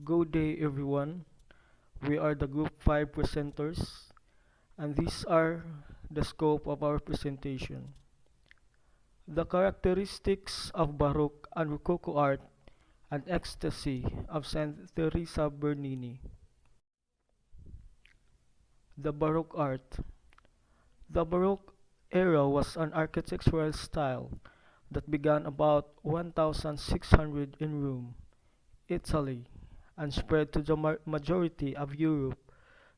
Good day, everyone. We are the Group 5 presenters, and these are the scope of our presentation. The characteristics of Baroque and Rococo art and ecstasy of Saint Teresa Bernini. The Baroque art. The Baroque era was an architectural style that began about 1600 in Rome, Italy, and spread to the majority of Europe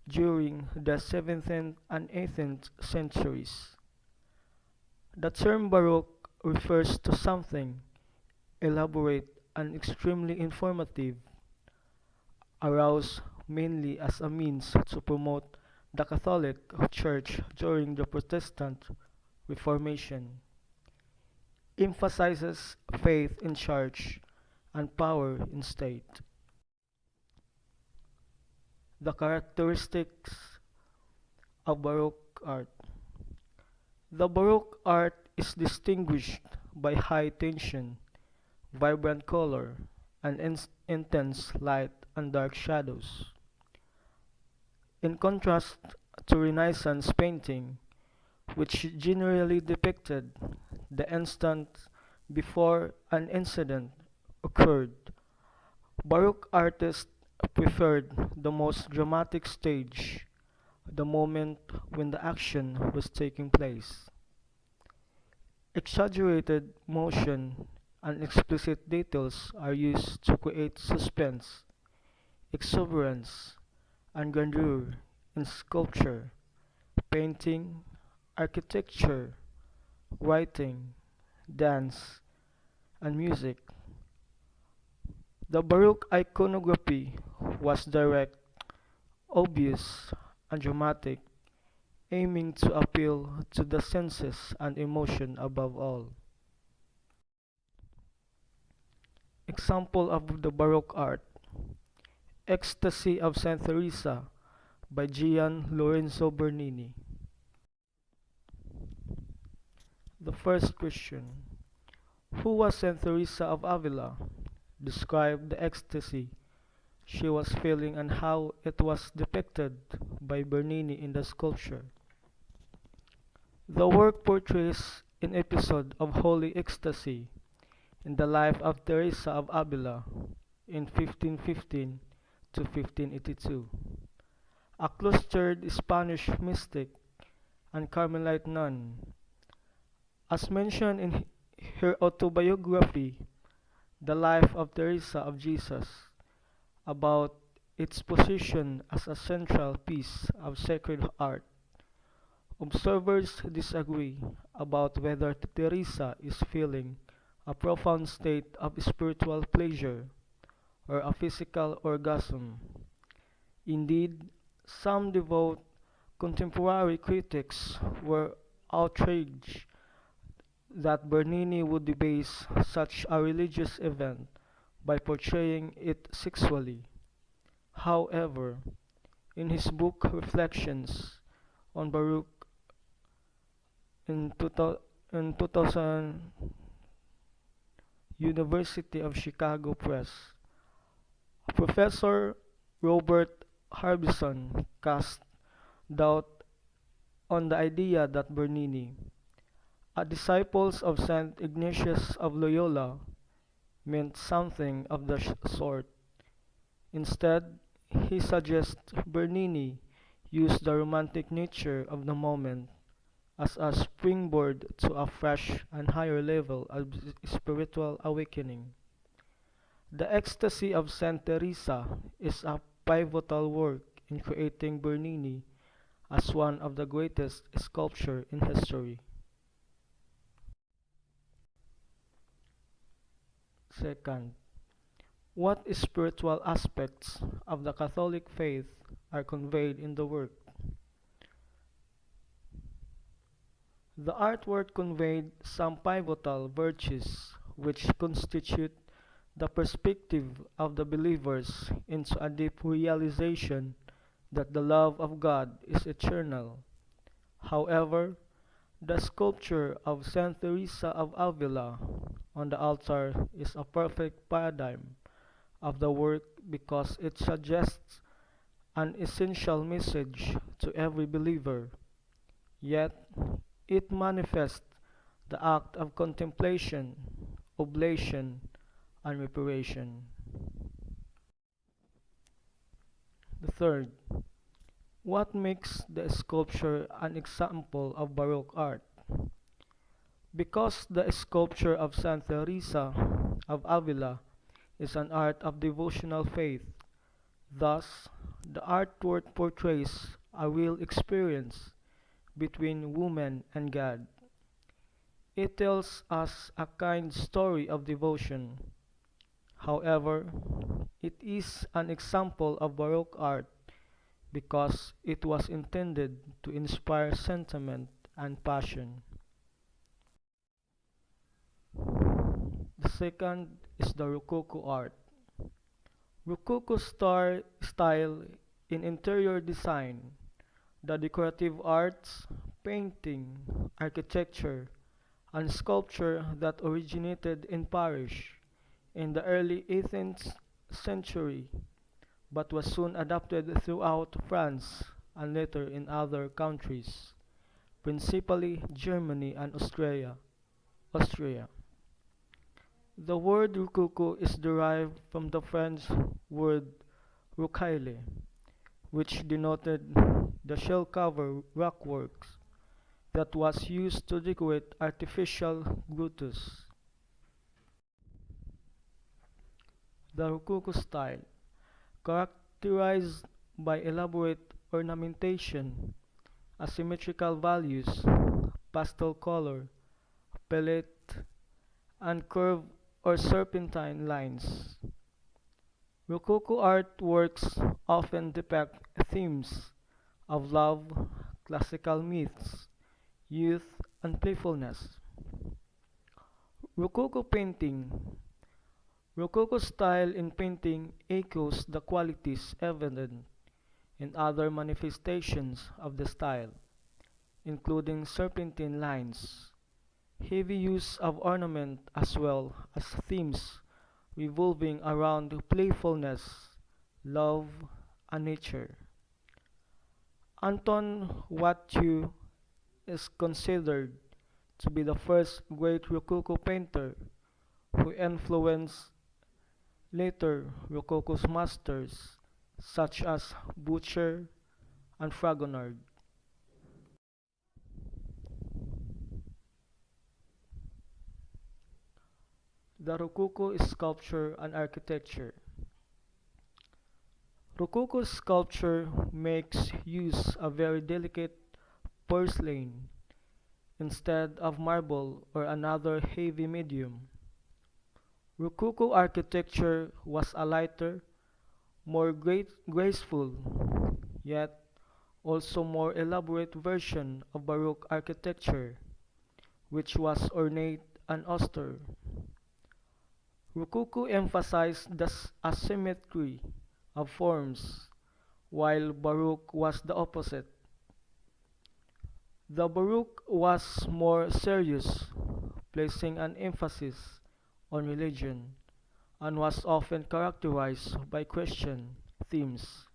during the 17th and 18th centuries. The term Baroque refers to something elaborate and extremely informative, aroused mainly as a means to promote the Catholic Church during the Protestant Reformation, emphasizes faith in church and power in state. The characteristics of Baroque art. The Baroque art is distinguished by high tension, vibrant color, and intense light and dark shadows. In contrast to Renaissance painting, which generally depicted the instant before an incident occurred, Baroque artists preferred the most dramatic stage, the moment when the action was taking place. Exaggerated motion and explicit details are used to create suspense, exuberance, and grandeur in sculpture, painting, architecture, writing, dance, and music. The Baroque iconography was direct, obvious, and dramatic, aiming to appeal to the senses and emotion above all. Example of the Baroque art: Ecstasy of Saint Teresa by Gian Lorenzo Bernini. The first question: who was Saint Teresa of Avila? Describe the ecstasy she was feeling and how it was depicted by Bernini in the sculpture. The work portrays an episode of holy ecstasy in the life of Teresa of Avila in 1515 to 1582, a cloistered Spanish mystic and Carmelite nun. As mentioned in her autobiography, The Life of Teresa of Jesus, about its position as a central piece of sacred art, observers disagree about whether Teresa is feeling a profound state of spiritual pleasure or a physical orgasm. Indeed, some devout contemporary critics were outraged that Bernini would debase such a religious event by portraying it sexually. However, in his book Reflections on Baruch in 2000 University of Chicago Press, Professor Robert Harbison cast doubt on the idea that Bernini, a disciple of Saint Ignatius of Loyola, meant something of the sort. Instead, he suggests Bernini used the romantic nature of the moment as a springboard to a fresh and higher level of spiritual awakening. The Ecstasy of Saint Teresa is a pivotal work in creating Bernini as one of the greatest sculptors in history. Second, what spiritual aspects of the Catholic faith are conveyed in the work? The artwork conveyed some pivotal virtues which constitute the perspective of the believers into a deep realization that the love of God is eternal. However, the sculpture of Saint Teresa of Avila on the altar is a perfect paradigm of the work because it suggests an essential message to every believer, yet it manifests the act of contemplation, oblation, and reparation. The third, what makes the sculpture an example of Baroque art? Because the sculpture of Santa Teresa of Avila is an art of devotional faith, thus, the artwork portrays a real experience between woman and God. It tells us a kind story of devotion. However, it is an example of Baroque art because it was intended to inspire sentiment and passion. The second is the Rococo art. Rococo style in interior design, the decorative arts, painting, architecture, and sculpture that originated in Paris in the early 18th century but was soon adopted throughout France and later in other countries, principally Germany and Austria. The word rococo is derived from the French word rocaille, which denoted the shell-covered rockworks that was used to decorate artificial grottos. The Rococo style, characterized by elaborate ornamentation, asymmetrical values, pastel color, palette, and curved or serpentine lines. Rococo artworks often depict themes of love, classical myths, youth, and playfulness. Rococo painting. Rococo style in painting echoes the qualities evident in other manifestations of the style, including serpentine lines, heavy use of ornament as well as themes revolving around playfulness, love, and nature. Anton Watteau is considered to be the first great Rococo painter who influenced later Rococo's masters such as Boucher and Fragonard. The Rococo sculpture and architecture. Rococo sculpture makes use of very delicate porcelain instead of marble or another heavy medium. Rococo architecture was a lighter, more graceful, yet also more elaborate version of Baroque architecture, which was ornate and austere. Rococo emphasized the asymmetry of forms, while Baroque was the opposite. The Baroque was more serious, placing an emphasis on religion, and was often characterized by Christian themes.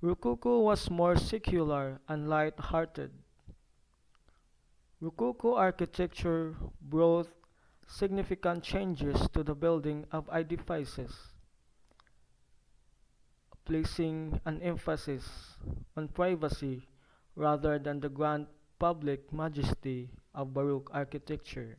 Rococo was more secular and light-hearted. Rococo architecture brought significant changes to the building of edifices, placing an emphasis on privacy rather than the grand public majesty of Baroque architecture.